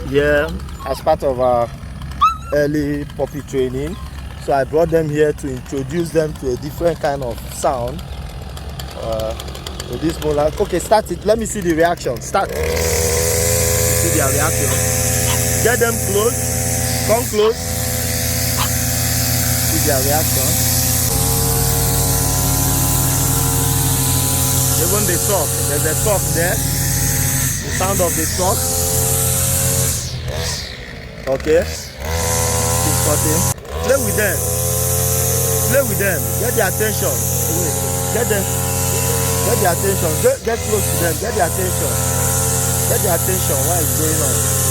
here as part of our early puppy training. So I brought them here to introduce them to a different kind of sound. With this molar. Okay, start it. Let me see the reaction. Start. See their reaction. Get them close. Come close. See their reaction. Even the talk. There's a talk there. The sound of the talk. Okay. Keep cutting. Play with them. Play with them. Get their attention. Get them. Get their attention. Get close to them. Get their attention. Get their attention. What is going on?